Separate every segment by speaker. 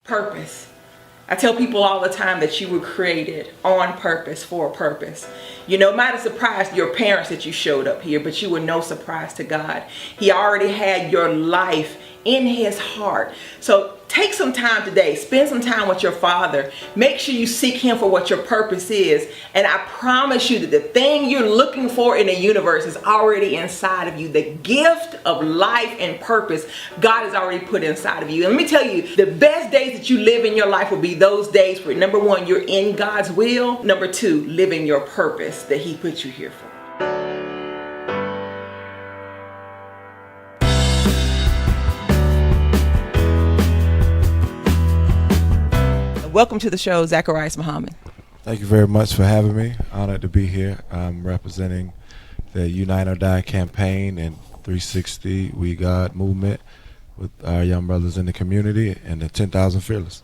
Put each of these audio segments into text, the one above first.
Speaker 1: Purpose. I tell people all the time that you were created on purpose for a purpose. You know, it might have surprised your parents that you showed up here, but you were no surprise to God. He already had your life in his heart. So take some time today, spend some time with your Father. Make sure you seek him for what your purpose is. And I promise you that the thing you're looking for in the universe is already inside of you. The gift of life and purpose, God has already put inside of you. And let me tell you, the best days that you live in your life will be those days where, number one, you're in God's will. Number two, living your purpose that he put you here for. Welcome to the show, Zacharias Muhammad.
Speaker 2: Thank you very much for having me. Honored to be here. I'm representing the Unite or Die campaign and 360 We God movement with our young brothers in the community and the 10,000 Fearless.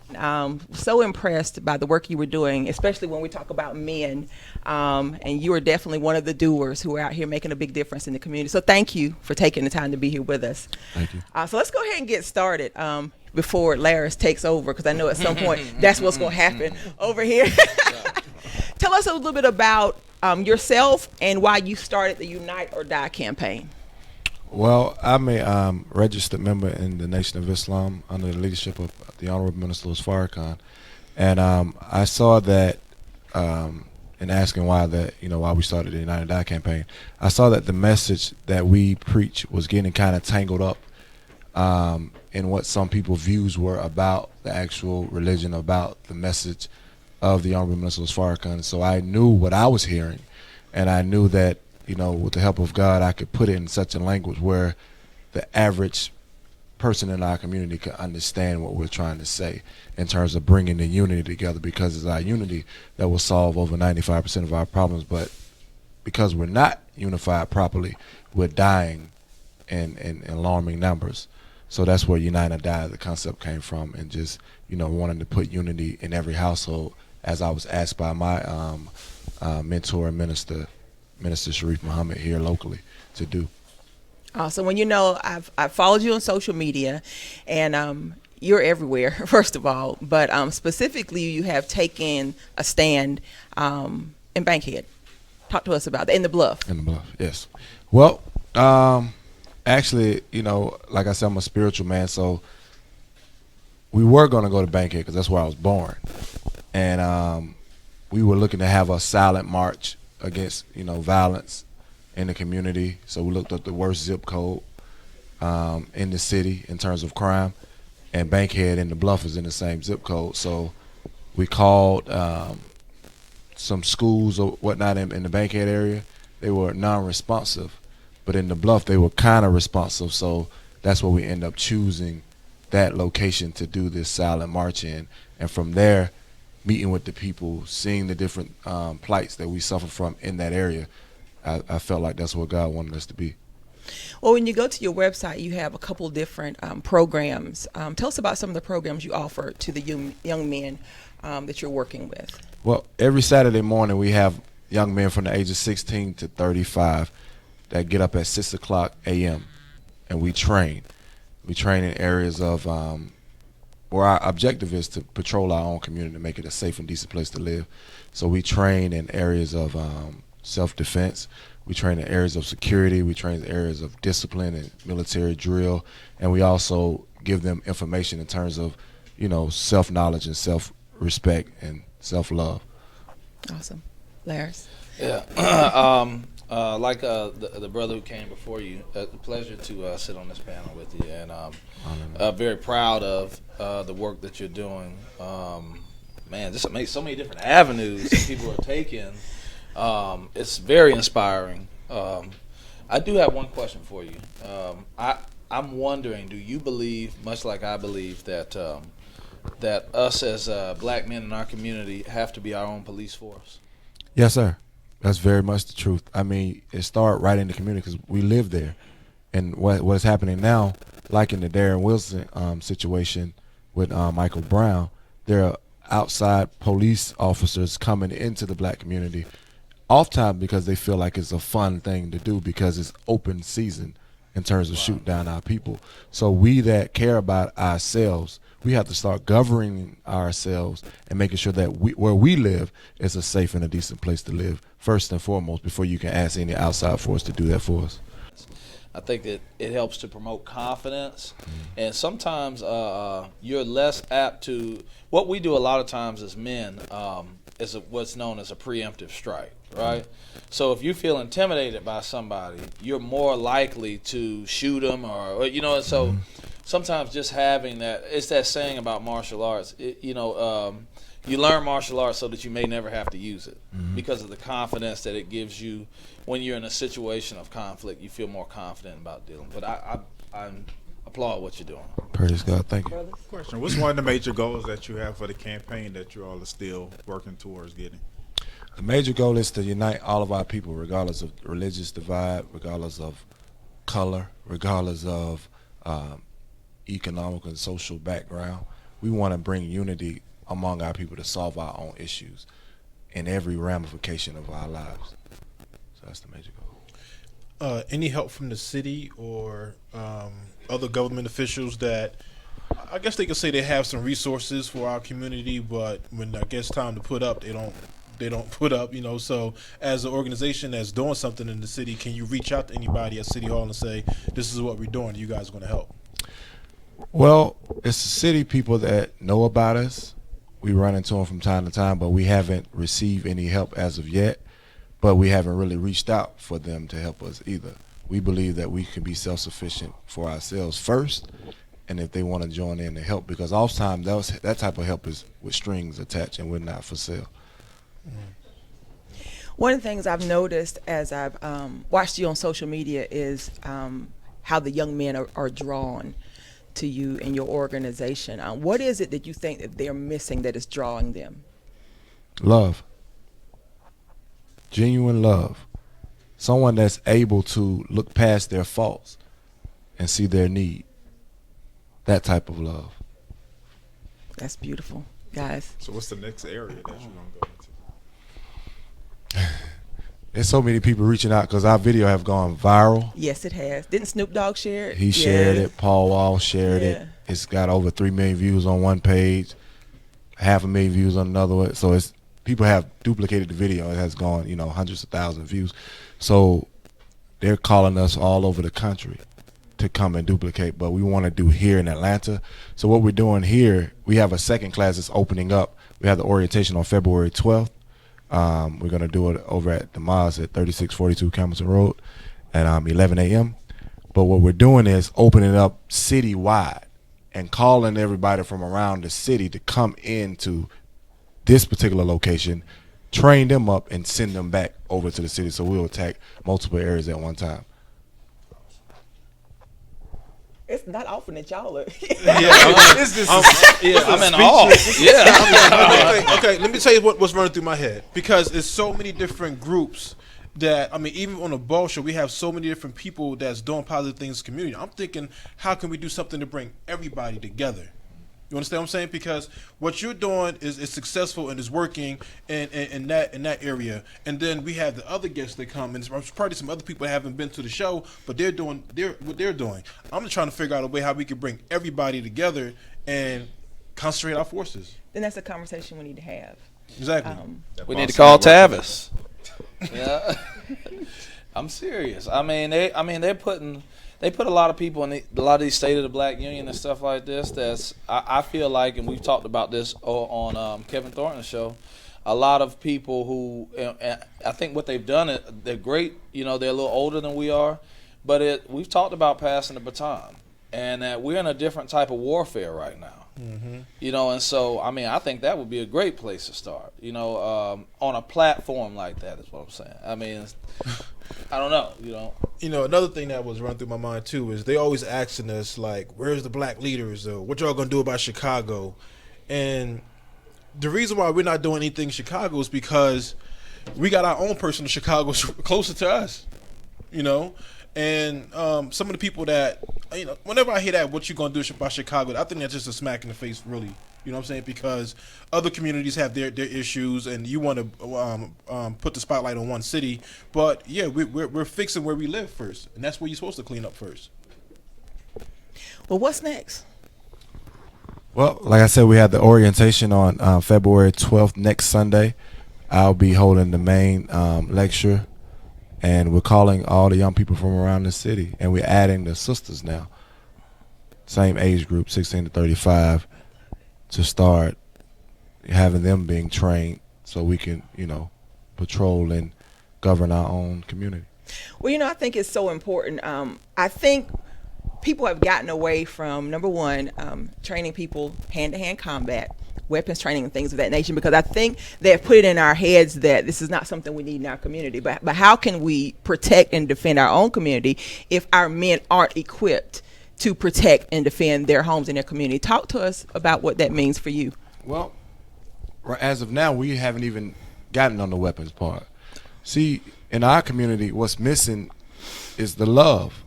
Speaker 1: So impressed by the work you were doing, especially when we talk about men. And you are definitely one of the doers who are out here making a big difference in the community. So thank you for taking the time to be here with us.
Speaker 2: Thank you.
Speaker 1: So let's go ahead and get started. Before Laris takes over, because I know at some point that's what's going to happen over here. Tell us a little bit about yourself and why you started the Unite or Die campaign.
Speaker 2: Well, I'm a registered member in the Nation of Islam under the leadership of the Honorable Minister Louis Farrakhan, and I saw that in asking why we started the Unite or Die campaign, I saw that the message that we preach was getting kind of tangled up in what some people's views were about the actual religion, about the message of the Honorable Minister Farrakhan. So I knew what I was hearing, and I knew that, with the help of God, I could put it in such a language where the average person in our community could understand what we're trying to say in terms of bringing the unity together, because it's our unity that will solve over 95% of our problems. But because we're not unified properly, we're dying in alarming numbers. So that's where Unite or Die, the concept, came from, and just, wanting to put unity in every household, as I was asked by my mentor and Minister Sharif Muhammad here locally to do.
Speaker 1: Awesome. Well, I've followed you on social media, and you're everywhere, first of all, but specifically you have taken a stand in Bankhead. Talk to us about that, in the Bluff.
Speaker 2: In the Bluff, yes. Well, actually, like I said, I'm a spiritual man, so we were going to go to Bankhead because that's where I was born. And we were looking to have a silent march against, violence in the community. So we looked up the worst zip code in the city in terms of crime. And Bankhead and the Bluff is in the same zip code. So we called some schools or whatnot in the Bankhead area. They were non-responsive. But in the Bluff, they were kind of responsive, so that's where we end up choosing that location to do this silent march in. And from there, meeting with the people, seeing the different plights that we suffer from in that area, I felt like that's what God wanted us to be.
Speaker 1: Well, when you go to your website, you have a couple different programs. Tell us about some of the programs you offer to the young men that you're working with.
Speaker 2: Well, every Saturday morning, we have young men from the age of 16 to 35 that get up at 6 o'clock a.m. and we train. We train in areas of where our objective is to patrol our own community to make it a safe and decent place to live. So we train in areas of self-defense. We train in areas of security. We train in areas of discipline and military drill. And we also give them information in terms of, self-knowledge and self-respect and self-love.
Speaker 1: Awesome. Laris?
Speaker 3: Yeah. Like the brother who came before you, a pleasure to sit on this panel with you, and very proud of the work that you're doing. Man, just makes so many different avenues that people are taking. It's very inspiring. I do have one question for you. I'm wondering, do you believe, much like I believe, that us as black men in our community have to be our own police force?
Speaker 2: Yes, sir. That's very much the truth. I mean, it started right in the community because we live there. And what's happening now, like in the Darren Wilson situation with Michael Brown, there are outside police officers coming into the black community, oftentimes because they feel like it's a fun thing to do because it's open season in terms of shooting down our people. So we that care about ourselves, we have to start governing ourselves and making sure that where we live is a safe and a decent place to live, first and foremost, before you can ask any outside force to do that for us.
Speaker 3: I think that it helps to promote confidence, and sometimes you're less apt to. What we do a lot of times as men is what's known as a preemptive strike, right? So if you feel intimidated by somebody, you're more likely to shoot them, or you know. And so sometimes just having that, it's that saying about martial arts. You learn martial arts so that you may never have to use it because of the confidence that it gives you. When you're in a situation of conflict, you feel more confident about dealing. But I applaud what you're doing.
Speaker 2: Praise God. Thank you.
Speaker 4: Question: what's one of the major goals that you have for the campaign that you all are still working towards getting?
Speaker 2: The major goal is to unite all of our people, regardless of religious divide, regardless of color, regardless of economic and social background. We want to bring unity among our people to solve our own issues in every ramification of our lives. So that's the major goal.
Speaker 5: Any help from the city or other government officials that I guess they could say they have some resources for our community, but when I guess time to put up, they don't put up, you know. So as an organization that's doing something in the city, can you reach out to anybody at City Hall and say, this is what we're doing, you guys are going to help?
Speaker 2: Well, it's the city people that know about us. We run into them from time to time, but we haven't received any help as of yet. But we haven't really reached out for them to help us either. We believe that we can be self-sufficient for ourselves first, and if they want to join in to help, because oftentimes that type of help is with strings attached, and we're not for sale.
Speaker 1: One of the things I've noticed as I've watched you on social media is how the young men are drawn to you and your organization. What is it that you think that they're missing that is drawing them?
Speaker 2: Love. Genuine love. Someone that's able to look past their faults and see their need. That type of love.
Speaker 1: That's beautiful, guys.
Speaker 4: So what's the next area that you're going to go into?
Speaker 2: There's so many people reaching out because our video have gone viral.
Speaker 1: Yes, it has. Didn't Snoop Dogg share it?
Speaker 2: He shared it. Paul Wall shared it. It's got over 3 million views on one page, 500,000 views on another one. So it's people have duplicated the video. It has gone, hundreds of thousands of views. So they're calling us all over the country to come and duplicate, but we want to do here in Atlanta. So what we're doing here, we have a second class that's opening up. We have the orientation on February 12th. We're going to do it over at the Mosque at 3642 Campbellton Road at 11 a.m. But what we're doing is opening up citywide and calling everybody from around the city to come into this particular location, train them up, and send them back over to the city. So we'll attack multiple areas at one time.
Speaker 1: It's not often that y'all are.
Speaker 3: I'm in awe. Yeah.
Speaker 5: Okay, let me tell you what's running through my head, because it's so many different groups that, even on the ball show, we have so many different people that's doing positive things in the community. I'm thinking, how can we do something to bring everybody together? You understand what I'm saying? Because what you're doing is successful and is working in that area. And then we have the other guests that come, and there's probably some other people that haven't been to the show, but they're doing what they're doing. I'm just trying to figure out a way how we can bring everybody together and concentrate our forces.
Speaker 1: Then that's a conversation we need to have.
Speaker 5: Exactly.
Speaker 3: We need to call Tavis. Yeah. I'm serious. They put a lot of people in a lot of these State of the Black Union and stuff like this. I feel like, and we've talked about this on Kevin Thornton's show, a lot of people who, I think what they've done, they're great. They're a little older than we are, but we've talked about passing the baton, and that we're in a different type of warfare right now. Mm-hmm. And so, I think that would be a great place to start, on a platform like that is what I'm saying. I don't know,
Speaker 5: another thing that was running through my mind too is they always asking us, like, where's the black leaders, or what y'all gonna do about Chicago? And the reason why we're not doing anything in Chicago is because we got our own person in Chicago closer to us, and some of the people that, whenever I hear that, what you gonna do about Chicago, I think that's just a smack in the face, really. You know what I'm saying? Because other communities have their issues, and you want to put the spotlight on one city. But yeah, we're fixing where we live first, and that's where you're supposed to clean up first.
Speaker 1: Well, what's next?
Speaker 2: Well, like I said, we have the orientation on February 12th, next Sunday. I'll be holding the main lecture, and we're calling all the young people from around the city, and we're adding the sisters now, same age group, 16 to 35, to start having them being trained so we can, patrol and govern our own community.
Speaker 1: Well, I think it's so important. I think people have gotten away from, number one, training people hand-to-hand combat, weapons training and things of that nature, because I think they've put it in our heads that this is not something we need in our community. But how can we protect and defend our own community if our men aren't equipped to protect and defend their homes and their community? Talk to us about what that means for you.
Speaker 2: Well, as of now, we haven't even gotten on the weapons part. See, in our community, what's missing is the love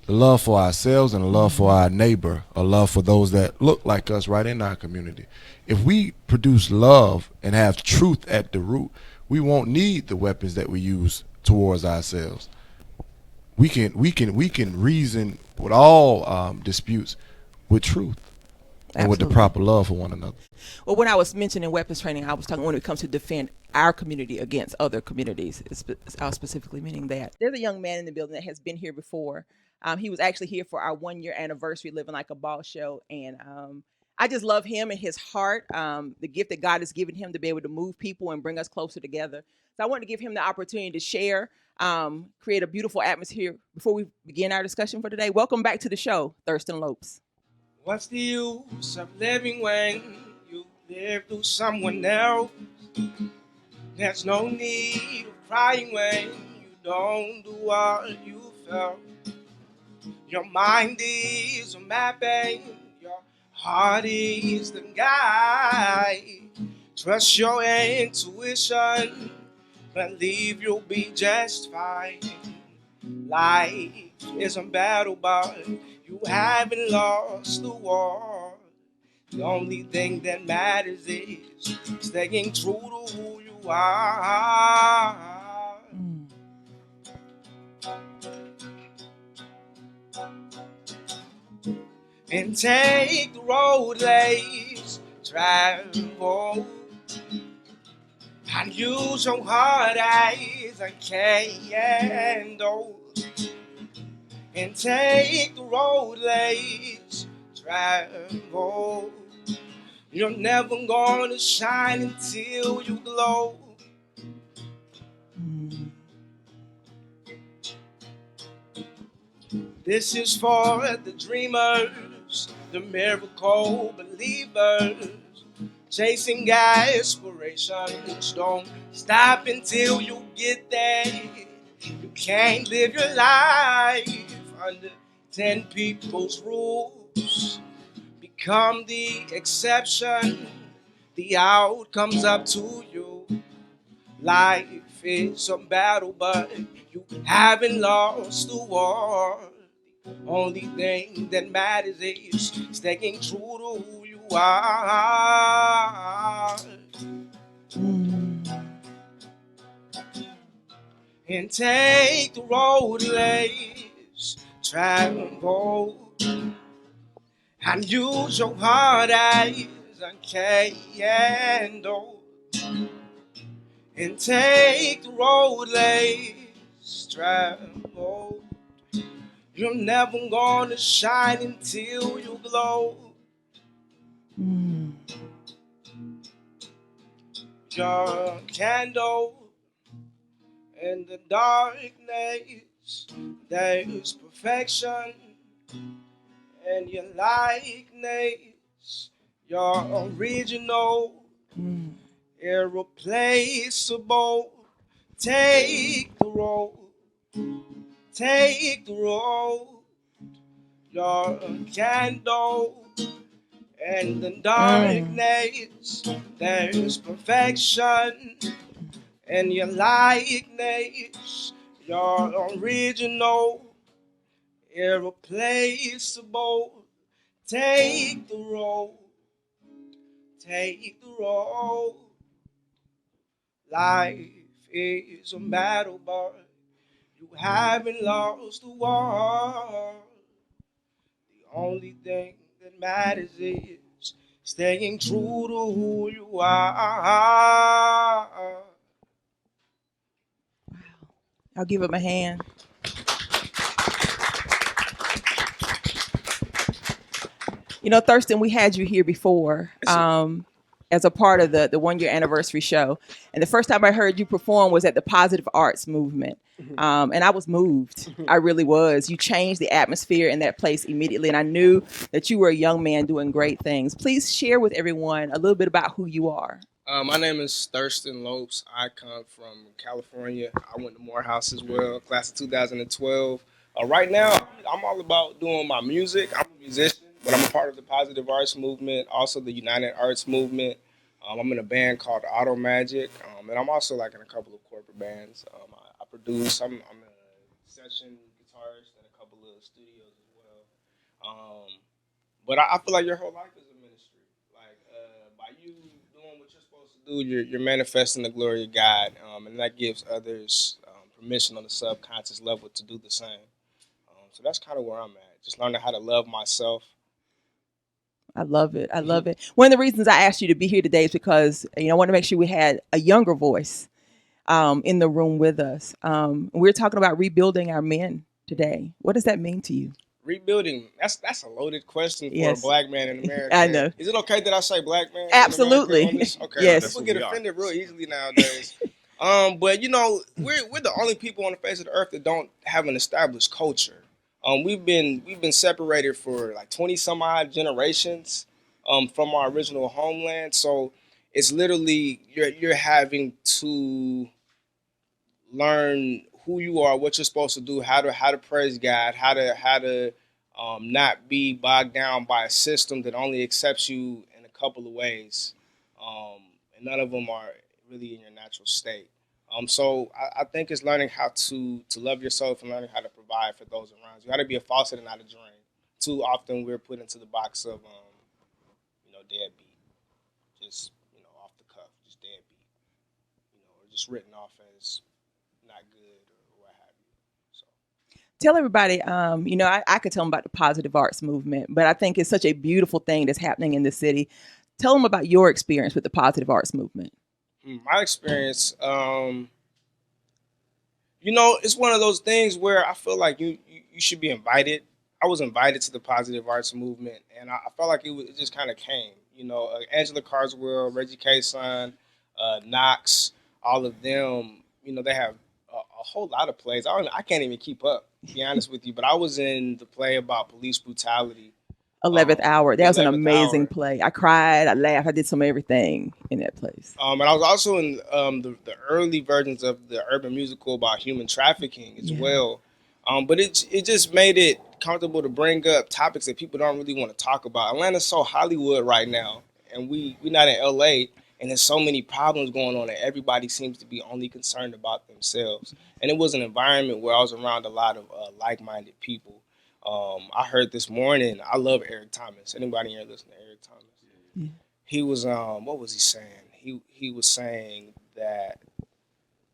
Speaker 2: for ourselves and the love for our neighbor, a love for those that look like us right in our community. If we produce love and have truth at the root, we won't need the weapons that we use towards ourselves. We can reason with all disputes with truth and with the
Speaker 1: Absolutely.
Speaker 2: proper love for one another.
Speaker 1: Well, when I was mentioning weapons training, I was talking when it comes to defend our community against other communities. I was specifically meaning that. There's a young man in the building that has been here before. He was actually here for our 1 year anniversary, Living Like a Boss show. And I just love him and his heart, the gift that God has given him to be able to move people and bring us closer together. So I wanted to give him the opportunity to share, create a beautiful atmosphere before we begin our discussion for today. Welcome back to the show, Thurston Lopes.
Speaker 6: What's the use of living when you live through someone else? There's no need of crying when you don't do what you felt. Your mind is a map and your heart is the guide. Trust your intuition, believe you'll be just fine. Life is a battle, but you haven't lost the war. The only thing that matters is staying true to who you are. And take the road less traveled, and use your heart as a candle. And take the road less traveled. You're never gonna shine until you glow. This is for the dreamers, the miracle believers, chasing aspirations. Don't stop until you get there. You can't live your life under 10 people's rules. Become the exception. The outcome's up to you. Life is a battle, but you haven't lost the war. The only thing that matters is staying true to who you are. And take the road less traveled, and use your heart as a candle. And take the road less traveled. You're never gonna shine until you glow. Your candle in the darkness, there's perfection in your likeness. You're original, irreplaceable. Take the road, take the road. You're a candle in the darkness. There's perfection in your likeness. You're original, irreplaceable. Take the road, take the road. Life is a battle, but you haven't lost the war. The only thing that matters is staying true to who you are.
Speaker 1: I'll give him a hand. You know, Thurston, we had you here before as a part of the 1 year anniversary show. And the first time I heard you perform was at the Positive Arts Movement. And I was moved. I really was. You changed the atmosphere in that place immediately. And I knew that you were a young man doing great things. Please share with everyone a little bit about who you are.
Speaker 6: My name is Thurston Lopes. I come from California. I went to Morehouse as well, class of 2012. Right now, I'm all about doing my music. I'm a musician, but I'm a part of the Positive Arts Movement, also the United Arts Movement. I'm in a band called Auto Magic, and I'm also like in a couple of corporate bands. I produce. I'm a session guitarist in a couple of studios as well. But I feel like your whole life is a ministry. Like by you doing what you're supposed to do, you're manifesting the glory of God, and that gives others permission on the subconscious level to do the same. So that's kind of where I'm at. Just learning how to love myself.
Speaker 1: I love it. I love it. One of the reasons I asked you to be here today is because, you know, I want to make sure we had a younger voice in the room with us. We're talking about rebuilding our men today. What does that mean to you?
Speaker 6: Rebuilding, that's a loaded question for
Speaker 1: Yes.
Speaker 6: a black man in America.
Speaker 1: I know.
Speaker 6: Is it okay that I say black man?
Speaker 1: Absolutely.
Speaker 6: In America on this? Okay.
Speaker 1: Yes.
Speaker 6: People get offended real easily nowadays. But you know, we're the only people on the face of the earth that don't have an established culture. We've been separated for like 20 some odd generations from our original homeland. So it's literally you're having to learn who you are, what you're supposed to do, how to praise God, how to not be bogged down by a system that only accepts you in a couple of ways, and none of them are really in your natural state. So I think it's learning how to love yourself and learning how to provide for those around you. You got to be a faucet and not a drain. Too often we're put into the box of deadbeat, just off the cuff, just deadbeat, or just written off as not good or what have you. So
Speaker 1: Tell everybody, you know, I could tell them about the Positive Arts Movement, but I think it's such a beautiful thing that's happening in the city. Tell them about your experience with the Positive Arts Movement.
Speaker 6: my experience, it's one of those things where I feel like you should be invited. I was invited to the Positive Arts Movement, and I felt like it just kind of came. Angela Carswell, Reggie K-Son, Knox, all of them. They have a whole lot of plays. I can't even keep up, to be honest with you. But I was in the play about police brutality.
Speaker 1: 11th Hour. That was an
Speaker 6: 11th
Speaker 1: amazing
Speaker 6: Hour.
Speaker 1: play. I cried, I laughed, I did some everything in that place.
Speaker 6: And I was also in the early versions of the urban musical about human trafficking as well. But it just made it comfortable to bring up topics that people don't really want to talk about. Atlanta's so Hollywood right now, and we're not in LA, and there's so many problems going on that everybody seems to be only concerned about themselves. And it was an environment where I was around a lot of like-minded people. I heard this morning, I love Eric Thomas. Anybody here listen to Eric Thomas?
Speaker 1: Yeah.
Speaker 6: He was, what was he saying? He was saying that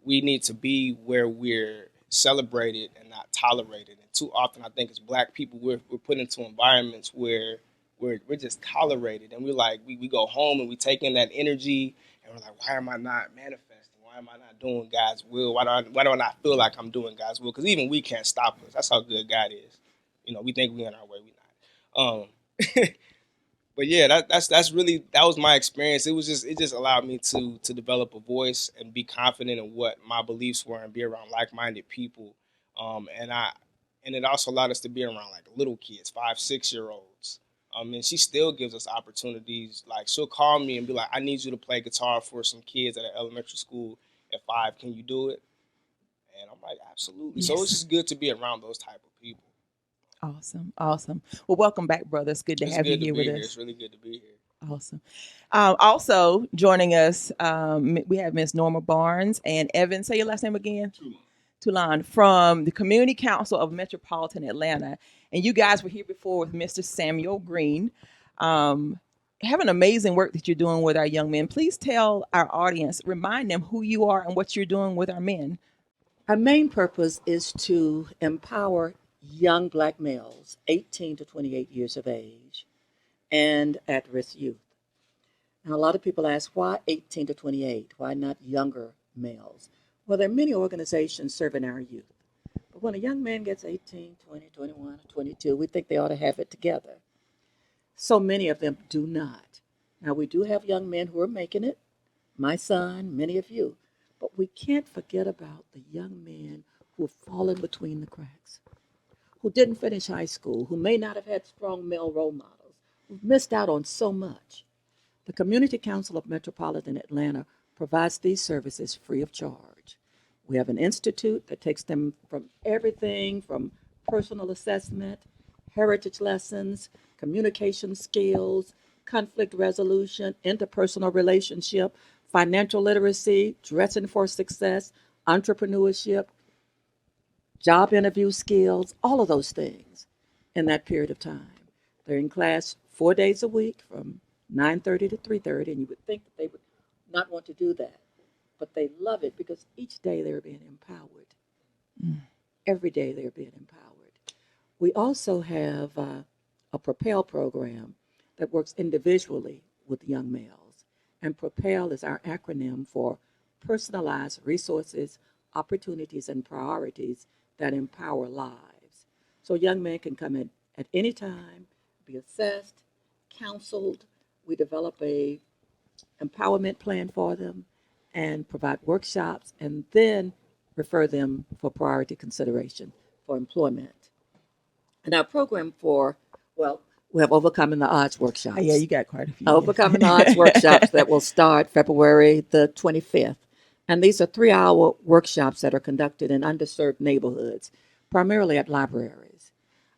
Speaker 6: we need to be where we're celebrated and not tolerated. And too often, I think as Black people, we're put into environments where we're just tolerated, and we go home and we take in that energy, and we're like, why am I not manifesting? Why am I not doing God's will? Why do I not feel like I'm doing God's will? Because even we can't stop us. That's how good God is. We think we're in our way, we're not. But yeah, that was my experience. It just allowed me to develop a voice and be confident in what my beliefs were and be around like-minded people. And it also allowed us to be around like little kids, 5, 6-year-olds. And she still gives us opportunities. Like she'll call me and be like, I need you to play guitar for some kids at an elementary school at 5. Can you do it? And I'm like, absolutely.
Speaker 1: Yes.
Speaker 6: So it's just good to be around those type of people.
Speaker 1: Awesome. Well, welcome back, brother. It's good to have you here with us.
Speaker 6: It's really good to be here.
Speaker 1: Awesome. Also joining us, we have Miss Norma Barnes and Evan. Say your last name again. Toulon from the Community Council of Metropolitan Atlanta. And you guys were here before with Mr. Samuel Green. Have an amazing work that you're doing with our young men. Please tell our audience, remind them who you are and what you're doing with our men.
Speaker 7: Our main purpose is to empower young Black males, 18 to 28 years of age, and at-risk youth. Now, a lot of people ask, why 18 to 28? Why not younger males? Well, there are many organizations serving our youth. But when a young man gets 18, 20, 21, or 22, we think they ought to have it together. So many of them do not. Now, we do have young men who are making it, my son, many of you. But we can't forget about the young men who have fallen between the cracks, who didn't finish high school, who may not have had strong male role models, who've missed out on so much. The Community Council of Metropolitan Atlanta provides these services free of charge. We have an institute that takes them from everything from personal assessment, heritage lessons, communication skills, conflict resolution, interpersonal relationship, financial literacy, dressing for success, entrepreneurship, job interview skills, all of those things in that period of time. They're in class 4 days a week from 9:30 to 3:30, and you would think that they would not want to do that. But they love it because each day they're being empowered. Every day they're being empowered. We also have a Propel program that works individually with young males. And Propel is our acronym for Personalized Resources, Opportunities, and Priorities that Empower Lives. So young men can come in at any time, be assessed, counseled. We develop a empowerment plan for them and provide workshops and then refer them for priority consideration for employment. And our program we have Overcoming the Odds workshops.
Speaker 1: Yeah, you got quite a few.
Speaker 7: Overcoming the Odds workshops that will start February the 25th. And these are 3-hour workshops that are conducted in underserved neighborhoods, primarily at libraries,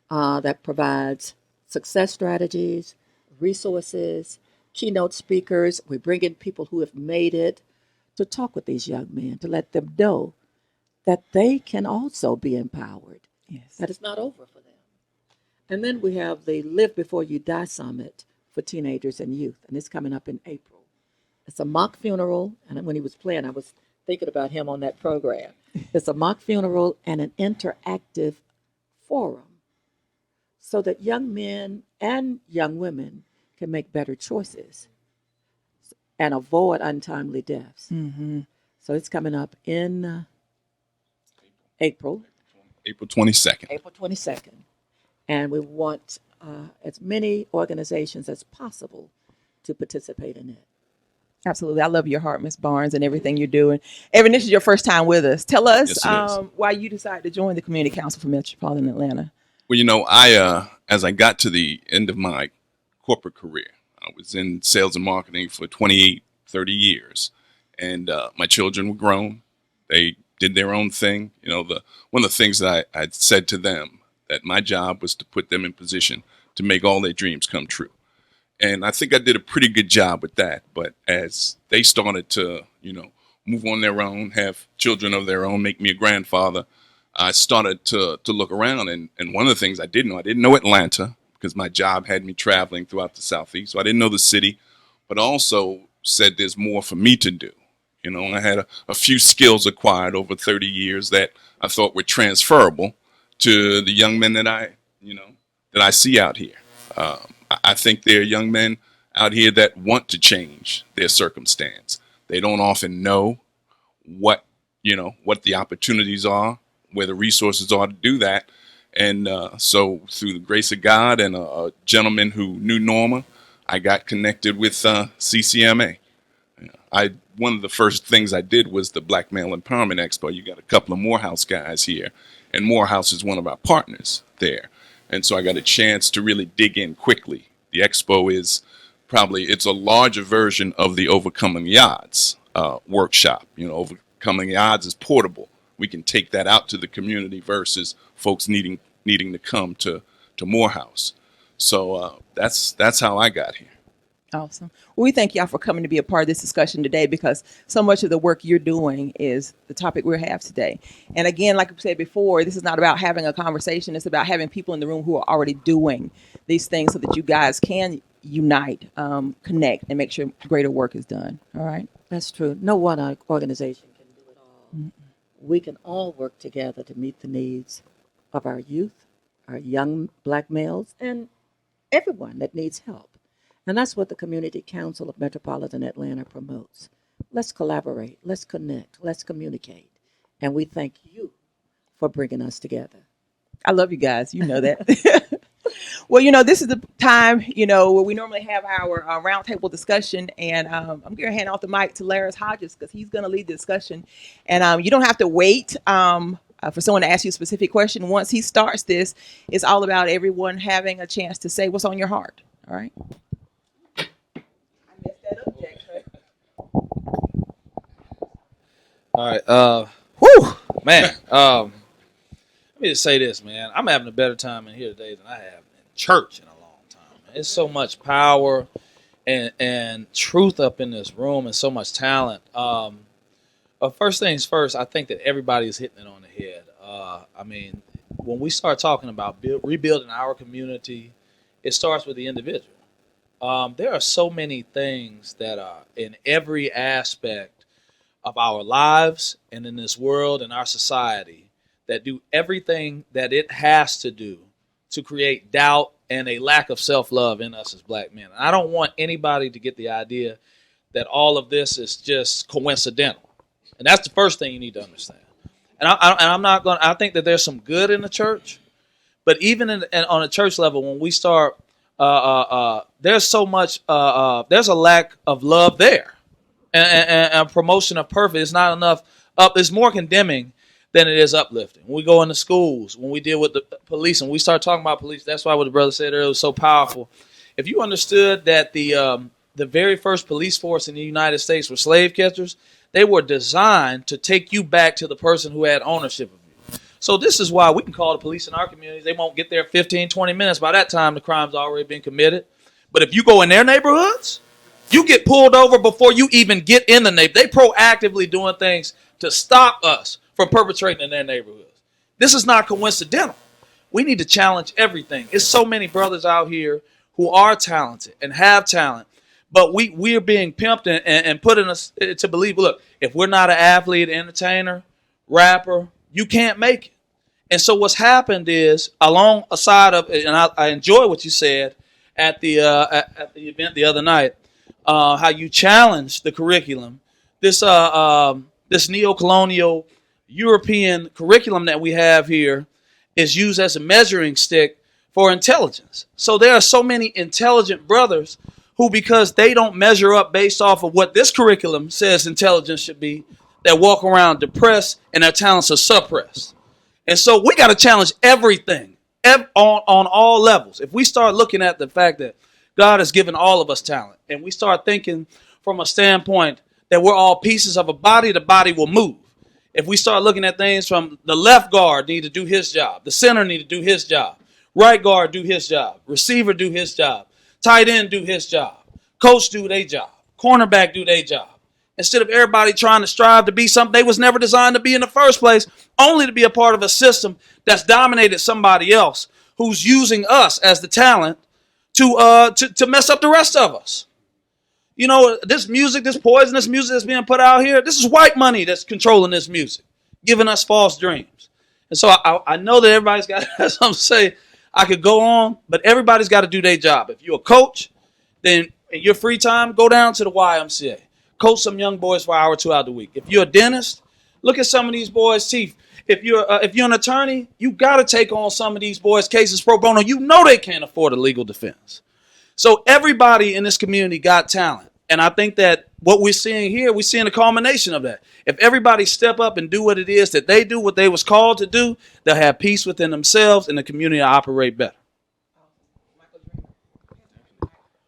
Speaker 7: that provides success strategies, resources, keynote speakers. We bring in people who have made it to talk with these young men, to let them know that they can also be empowered,
Speaker 1: Yes.
Speaker 7: that it's not over for them. And then we have the Live Before You Die Summit for teenagers and youth, and it's coming up in April. It's a mock funeral, and when he was playing, I was thinking about him on that program. It's a mock funeral and an interactive forum so that young men and young women can make better choices and avoid untimely deaths. So it's coming up in April
Speaker 8: April 22nd.
Speaker 7: April 22nd. And we want as many organizations as possible to participate in it.
Speaker 1: Absolutely. I love your heart, Miss Barnes, and everything you're doing. Evan, this is your first time with us. Tell us
Speaker 8: Yes, it is.
Speaker 1: why you decided to join the Community Council for Metropolitan Atlanta.
Speaker 8: Well, you know, I as I got to the end of my corporate career, I was in sales and marketing for 28, 30 years, and my children were grown. They did their own thing. You know, one of the things that I said to them that my job was to put them in position to make all their dreams come true. And I think I did a pretty good job with that. But as they started to, you know, move on their own, have children of their own, make me a grandfather, I started to look around. And one of the things I didn't know Atlanta because my job had me traveling throughout the Southeast. So I didn't know the city, but also said there's more for me to do. You know, I had a few skills acquired over 30 years that I thought were transferable to the young men that I see out here. I think there are young men out here that want to change their circumstance. They don't often know what the opportunities are, where the resources are to do that. And so through the grace of God and a gentleman who knew Norma, I got connected with CCMA. One of the first things I did was the Black Male Empowerment Expo. You got a couple of Morehouse guys here, and Morehouse is one of our partners there. And so I got a chance to really dig in quickly. The expo is it's a larger version of the Overcoming the Odds workshop. You know, Overcoming the Odds is portable. We can take that out to the community versus folks needing to come to Morehouse. So that's how I got here.
Speaker 1: Awesome. Well, we thank y'all for coming to be a part of this discussion today because so much of the work you're doing is the topic we have today. And again, like I said before, this is not about having a conversation. It's about having people in the room who are already doing these things so that you guys can unite, connect, and make sure greater work is done. All right?
Speaker 7: That's true. No one organization can do it all. We can all work together to meet the needs of our youth, our young Black males, and everyone that needs help. And that's what the Community Council of Metropolitan Atlanta promotes. Let's collaborate, let's connect, let's communicate. And we thank you for bringing us together.
Speaker 1: I love you guys. You know that. Well, this is the time, where we normally have our roundtable discussion. And I'm going to hand off the mic to Laris Hodges because he's going to lead the discussion. And you don't have to wait for someone to ask you a specific question. Once he starts this, it's all about everyone having a chance to say what's on your heart. All right. I messed that up, Jack.
Speaker 3: All right. Whew, man. Let me just say this, man. I'm having a better time in here today than I have in church in a long time. Man. There's so much power and truth up in this room and so much talent. First things first, I think that everybody is hitting it on the head. When we start talking about rebuilding our community, it starts with the individual. There are so many things that are in every aspect of our lives and in this world and our society that do everything that it has to do to create doubt and a lack of self-love in us as black men. And I don't want anybody to get the idea that all of this is just coincidental. And that's the first thing you need to understand. And I think that there's some good in the church, but even on a church level, when we start, there's so much, there's a lack of love there. And promotion of purpose is not enough. It's more condemning than it is uplifting. When we go into schools, when we deal with the police, and we start talking about police, that's why what the brother said earlier was so powerful. If you understood that the very first police force in the United States were slave catchers, they were designed to take you back to the person who had ownership of you. So this is why we can call the police in our communities. They won't get there 15, 20 minutes. By that time, the crime's already been committed. But if you go in their neighborhoods, you get pulled over before you even get in the neighborhood. They proactively doing things to stop us from perpetrating in their neighborhoods. This is not coincidental. We need to challenge everything. There's so many brothers out here who are talented and have talent, but we're being pimped and put in us to believe, look, if we're not an athlete, entertainer, rapper, you can't make it. And so what's happened is, alongside of, and I enjoy what you said at the event the other night, how you challenged the curriculum, this neo-colonial European curriculum that we have here is used as a measuring stick for intelligence. So there are so many intelligent brothers who, because they don't measure up based off of what this curriculum says intelligence should be, that walk around depressed and their talents are suppressed. And so we got to challenge everything on all levels. If we start looking at the fact that God has given all of us talent, and we start thinking from a standpoint that we're all pieces of a body, the body will move. If we start looking at things from the left guard need to do his job, the center need to do his job, right guard do his job, receiver do his job, tight end do his job, coach do their job, cornerback do their job. Instead of everybody trying to strive to be something they was never designed to be in the first place, only to be a part of a system that's dominated somebody else who's using us as the talent to mess up the rest of us. You know, this music, this poisonous music that's being put out here, this is white money that's controlling this music, giving us false dreams. And so I know that everybody's got something to say. I could go on, but everybody's got to do their job. If you're a coach, then in your free time, go down to the YMCA. Coach some young boys for an hour or two out of the week. If you're a dentist, look at some of these boys' teeth. If you're an attorney, you got to take on some of these boys' cases pro bono. You know they can't afford a legal defense. So everybody in this community got talent. And I think that what we're seeing here, we're seeing a culmination of that. If everybody step up and do what it is that they do, what they was called to do, they'll have peace within themselves and the community will operate better.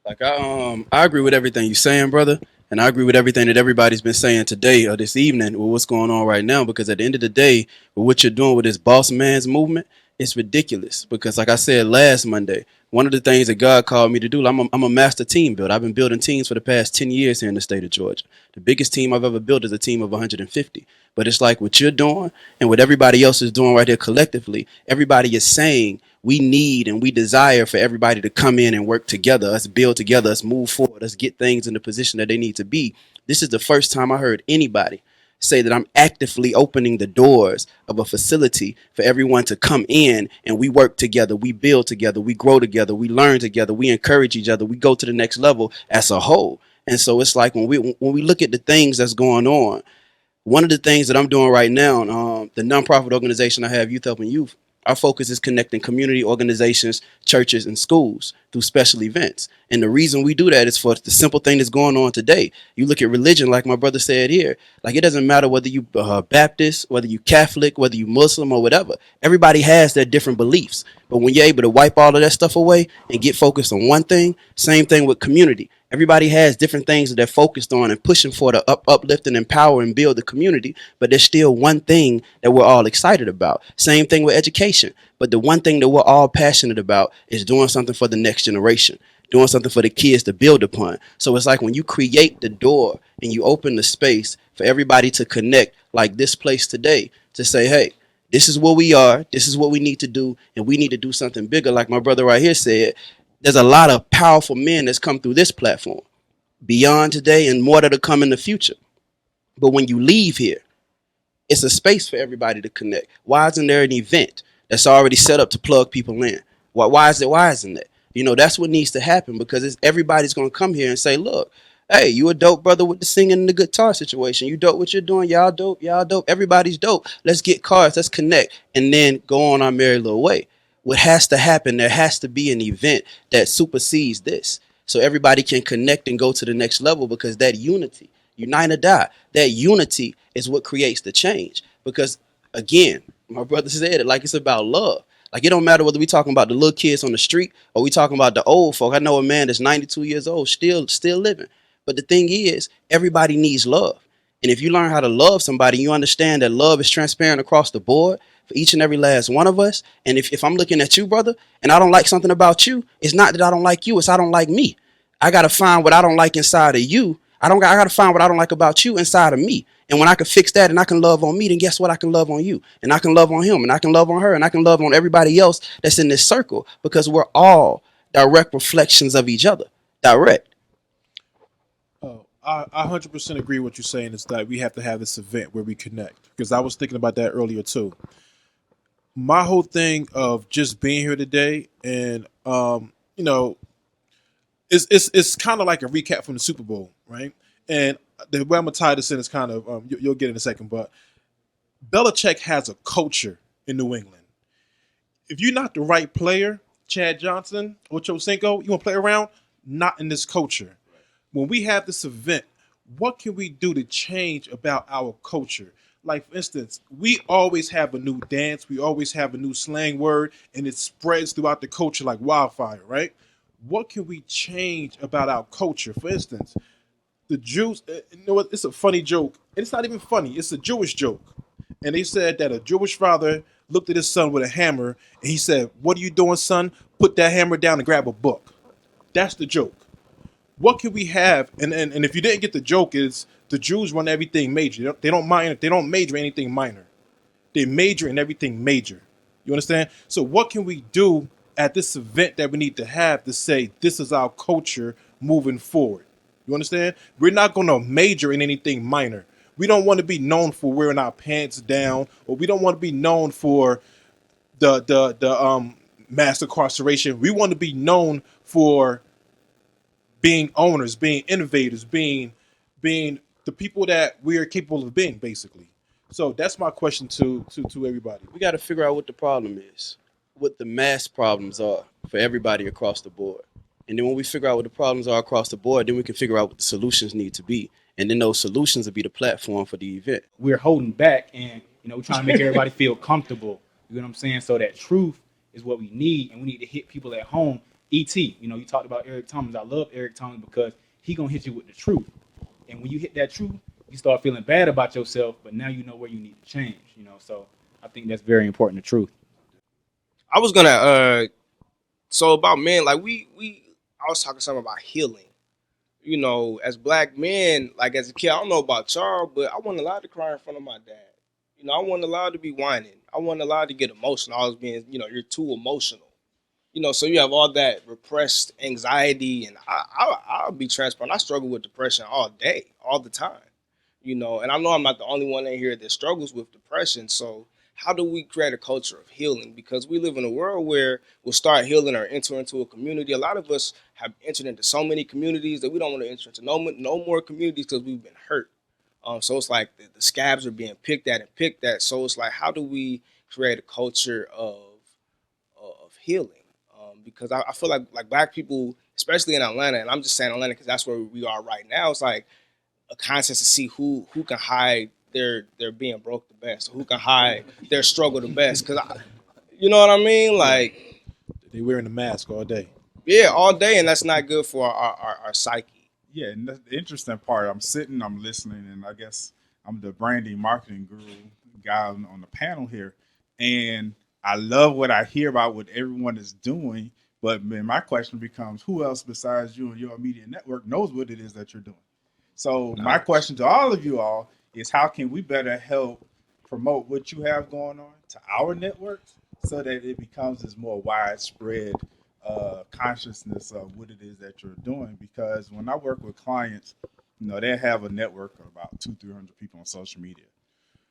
Speaker 9: Like I agree with everything you're saying, brother. And I agree with everything that everybody's been saying today or this evening with what's going on right now. Because at the end of the day, with what you're doing with this boss man's movement, it's ridiculous. Because like I said last Monday, one of the things that God called me to do, I'm a master team builder. I've been building teams for the past 10 years here in the state of Georgia. The biggest team I've ever built is a team of 150. But it's like what you're doing and what everybody else is doing right here collectively. Everybody is saying we need and we desire for everybody to come in and work together, us build together, us move forward, us get things in the position that they need to be. This is the first time I heard anybody say that I'm actively opening the doors of a facility for everyone to come in, and we work together, we build together, we grow together, we learn together, we encourage each other, we go to the next level as a whole. And so it's like when we look at the things that's going on, one of the things that I'm doing right now, the nonprofit organization I have, Youth Helping Youth, our focus is connecting community organizations, churches, and schools through special events. And the reason we do that is for the simple thing that's going on today. You look at religion, like my brother said here, like it doesn't matter whether you Baptist, whether you Catholic, whether you Muslim or whatever. Everybody has their different beliefs. But when you're able to wipe all of that stuff away and get focused on one thing, same thing with community. Everybody has different things that they're focused on and pushing for to uplift and empower and build the community. But there's still one thing that we're all excited about. Same thing with education. But the one thing that we're all passionate about is doing something for the next generation, doing something for the kids to build upon. So it's like when you create the door and you open the space for everybody to connect, like this place today, to say, hey, this is what we are, this is what we need to do, and we need to do something bigger. Like my brother right here said, there's a lot of powerful men that's come through this platform beyond today and more that'll come in the future. But when you leave here, it's a space for everybody to connect. Why isn't there an event that's already set up to plug people in? Why isn't that? That's what needs to happen, because everybody's going to come here and say, look, hey, you a dope brother with the singing and the guitar situation. You dope what you're doing. Y'all dope. Everybody's dope. Let's get cars. Let's connect. And then go on our merry little way. What has to happen, there has to be an event that supersedes this, so everybody can connect and go to the next level, because that unity, unite or die, that unity is what creates the change. Because again, my brother said it, like it's about love. Like it don't matter whether we talking about the little kids on the street or we talking about the old folk. I know a man that's 92 years old, still living. But the thing is, everybody needs love. And if you learn how to love somebody, you understand that love is transparent across the board for each and every last one of us. And if I'm looking at you, brother, and I don't like something about you, it's not that I don't like you, it's I don't like me. I got to find what I don't like inside of you. I got to find what I don't like about you inside of me. And when I can fix that and I can love on me, then guess what? I can love on you, and I can love on him, and I can love on her, and I can love on everybody else that's in this circle, because we're all direct reflections of each other. Direct.
Speaker 5: Oh, I 100% agree with what you're saying, is that we have to have this event where we connect, because I was thinking about that earlier too. My whole thing of just being here today, and it's kind of like a recap from the Super Bowl, right? And the way I'm gonna tie this in is kind of you'll get in a second, but Belichick has a culture in New England. If you're not the right player, Chad Johnson, Ocho Cinco, you want to play around? Not in this culture. When we have this event, what can we do to change about our culture? Like, for instance, we always have a new dance, we always have a new slang word, and it spreads throughout the culture like wildfire, right? What can we change about our culture? For instance, the Jews, you know what? It's a funny joke. And it's not even funny, it's a Jewish joke. And they said that a Jewish father looked at his son with a hammer, and he said, "What are you doing, son? Put that hammer down and grab a book." That's the joke. What can we have? And if you didn't get the joke, is the Jews run everything major. They don't mind. They don't major in anything minor. They major in everything major. You understand? So what can we do at this event that we need to have to say this is our culture moving forward? You understand? We're not going to major in anything minor. We don't want to be known for wearing our pants down, or we don't want to be known for the mass incarceration. We want to be known for being owners, being innovators, being the people that we are capable of being, basically. So that's my question to everybody.
Speaker 9: We got to figure out what the problem is, what the mass problems are for everybody across the board. And then when we figure out what the problems are across the board, then we can figure out what the solutions need to be. And then those solutions will be the platform for the event.
Speaker 10: We're holding back, and we're trying to make everybody feel comfortable. You know what I'm saying? So that truth is what we need, and we need to hit people at home. E.T., you talked about Eric Thomas. I love Eric Thomas because he gonna hit you with the truth. And when you hit that truth, you start feeling bad about yourself, but now you know where you need to change. So I think that's very important, the truth.
Speaker 6: I was gonna so about men, like I was talking something about healing. As black men, like as a kid, I don't know about y'all, but I wasn't allowed to cry in front of my dad. I wasn't allowed to be whining. I wasn't allowed to get emotional. I was being, you're too emotional. So you have all that repressed anxiety, and I'll be transparent. I struggle with depression all day, all the time. And I know I'm not the only one in here that struggles with depression. So how do we create a culture of healing? Because we live in a world where we'll start healing or enter into a community. A lot of us have entered into so many communities that we don't want to enter into no more communities because we've been hurt. So it's like the scabs are being picked at and picked at. So it's like, how do we create a culture of healing? Because I feel like Black people, especially in Atlanta, and I'm just saying Atlanta because that's where we are right now. It's like a contest to see who can hide their being broke the best, who can hide their struggle the best. Because you know what I mean? Like,
Speaker 5: They wearing a mask all day.
Speaker 6: yeah, all day, and that's not good for our psyche.
Speaker 4: Yeah, and that's the interesting part. I'm listening, and I guess I'm the branding marketing guru guy on the panel here. And I love what I hear about what everyone is doing. But then my question becomes, who else besides you and your immediate network knows what it is that you're doing? So my question to all of you all is, how can we better help promote what you have going on to our networks so that it becomes this more widespread consciousness of what it is that you're doing? Because when I work with clients, they have a network of about 200-300 people on social media,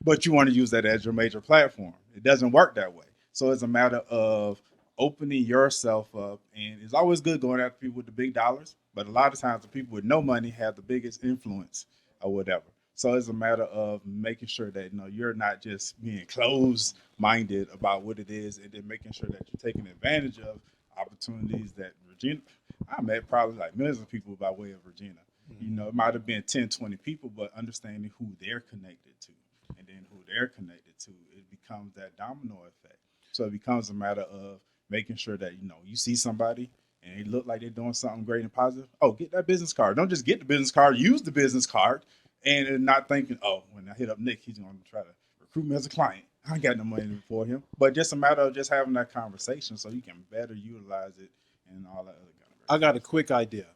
Speaker 4: but you want to use that as your major platform. It doesn't work that way. So it's a matter of opening yourself up, and it's always good going after people with the big dollars, but a lot of times the people with no money have the biggest influence or whatever. So it's a matter of making sure that you're not just being closed-minded about what it is, and then making sure that you're taking advantage of opportunities that Regina. I met probably like millions of people by way of Regina. It might have been 10, 20 people, but understanding who they're connected to, and then who they're connected to, it becomes that domino effect. So it becomes a matter of making sure that you see somebody and they look like they're doing something great and positive. Oh, get that business card. Don't just get the business card. Use the business card, and not thinking, oh, when I hit up Nick, he's going to try to recruit me as a client. I ain't got no money for him. But just a matter of just having that conversation so you can better utilize it and all that other kind of.
Speaker 5: I got a quick idea.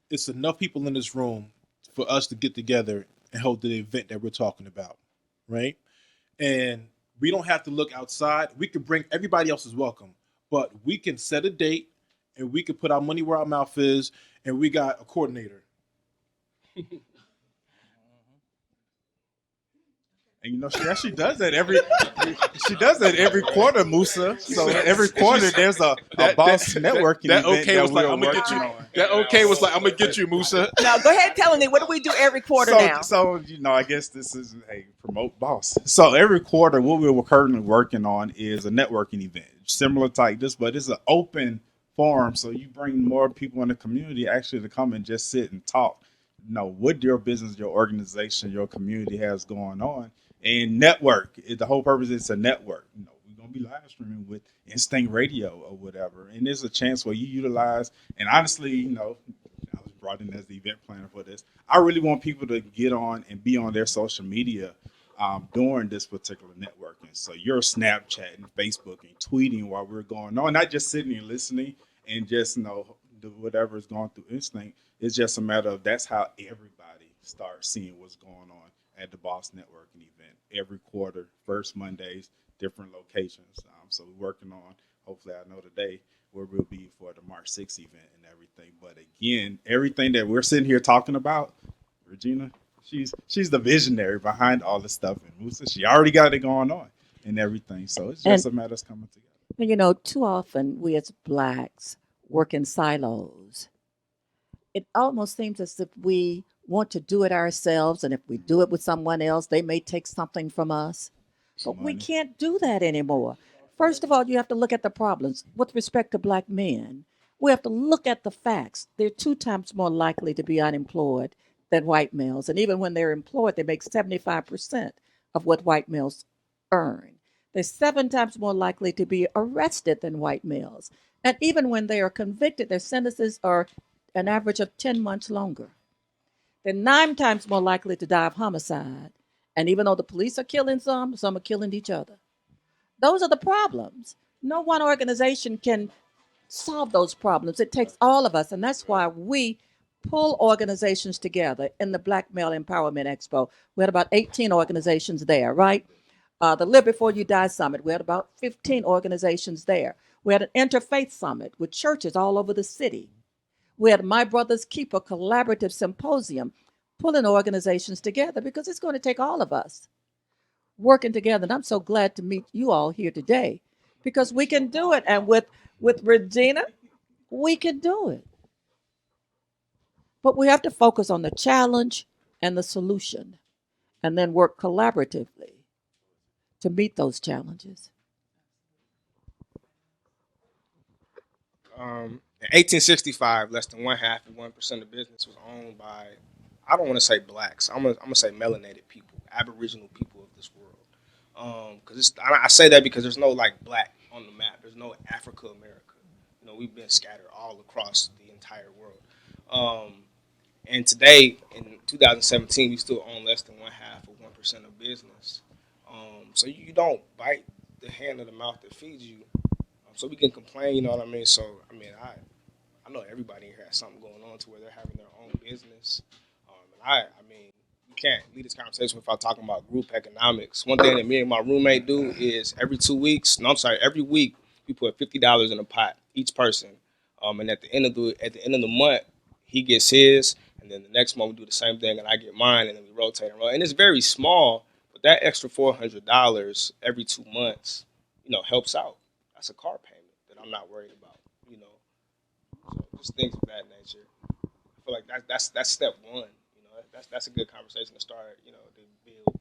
Speaker 5: It's enough people in this room for us to get together and hold the event that we're talking about, right? And we don't have to look outside. We can bring everybody else is welcome, but we can set a date and we can put our money where our mouth is, and we got a coordinator.
Speaker 4: And she actually does that every quarter, Musa. So every quarter there's a boss networking
Speaker 5: that
Speaker 4: event
Speaker 5: okay
Speaker 4: that
Speaker 5: was like,
Speaker 4: we're
Speaker 5: I'm gonna get
Speaker 4: working
Speaker 5: you.
Speaker 4: on.
Speaker 5: That okay was like, I'm gonna get you, Musa.
Speaker 1: Now go ahead and tell me, what do we do every quarter now?
Speaker 4: So I guess this is a promote boss. So every quarter, what we're currently working on is a networking event, similar type this, but it's an open forum. So you bring more people in the community actually to come and just sit and talk. What your business, your organization, your community has going on, and network. The whole purpose is to network. We're gonna be live streaming with Instinct Radio or whatever, and there's a chance where you utilize. And honestly, I was brought in as the event planner for this. I really want people to get on and be on their social media during this particular networking. So you're Snapchatting, Facebooking, tweeting while we're going on, not just sitting and listening and just whatever is going through Instinct. It's just a matter of that's how everybody starts seeing what's going on at the B.O.S.S networking event every quarter, first Mondays, different locations. So we're working on, hopefully I know today, where we'll be for the March 6th event and everything. But again, everything that we're sitting here talking about, Regina, she's the visionary behind all this stuff. And Musa, she already got it going on and everything. So it's just a matter of coming together.
Speaker 7: Too often we as Blacks work in silos. It almost seems as if we want to do it ourselves, and if we do it with someone else, they may take something from us. But we can't do that anymore. First of all, you have to look at the problems. With respect to Black men, we have to look at the facts. They're 2 times more likely to be unemployed than white males. And even when they're employed, they make 75% of what white males earn. They're 7 times more likely to be arrested than white males. And even when they are convicted, their sentences are an average of 10 months longer. They're 9 times more likely to die of homicide. And even though the police are killing some are killing each other. Those are the problems. No one organization can solve those problems. It takes all of us. And that's why we pull organizations together in the Black Male Empowerment Expo. We had about 18 organizations there, right? The Live Before You Die Summit, we had about 15 organizations there. We had an interfaith summit with churches all over the city. We had My Brother's Keeper collaborative symposium, pulling organizations together because it's going to take all of us working together. And I'm so glad to meet you all here today because we can do it. And with Regina, we can do it. But we have to focus on the challenge and the solution and then work collaboratively to meet those challenges.
Speaker 6: In 1865, less than one half of 1% of business was owned by, I don't want to say blacks. I'm gonna say melanated people, Aboriginal people of this world. Because I say that because there's no like black on the map. There's no Africa America. You know, we've been scattered all across the entire world. And today, in 2017, we still own less than one half of 1% of business. So you don't bite the hand of the mouth that feeds you. So we can complain, you know what I mean? So, I know everybody here has something going on to where they're having their own business. You can't lead this conversation without talking about group economics. One thing that me and my roommate do is every week, we put $50 in a pot, each person. And at the end of the month, he gets his, and then the next month we do the same thing, and I get mine, and then we rotate and roll. And it's very small, but that extra $400 every 2 months, helps out. That's a car payment that I'm not worried about, So just things of that nature. I feel like that's step one. That's a good conversation to start. To build.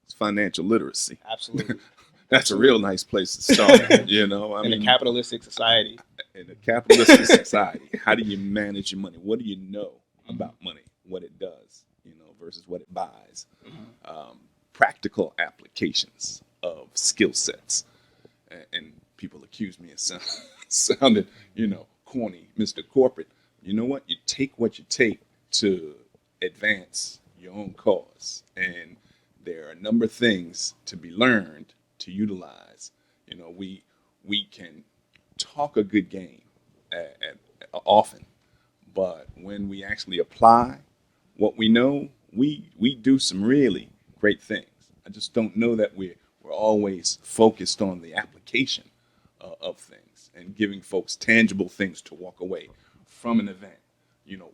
Speaker 8: It's financial literacy.
Speaker 6: Absolutely.
Speaker 8: That's a real nice place to start. In
Speaker 6: a capitalistic society.
Speaker 8: In a capitalistic society, how do you manage your money? What do you know about money? What it does, versus what it buys. Practical applications of skill sets. And people accuse me of sounding, corny, Mr. Corporate. You know what? You take what you take to advance your own cause. And there are a number of things to be learned, to utilize. We can talk a good game often, but when we actually apply what we know, we do some really great things. I just don't know that we're always focused on the application of things and giving folks tangible things to walk away from an event.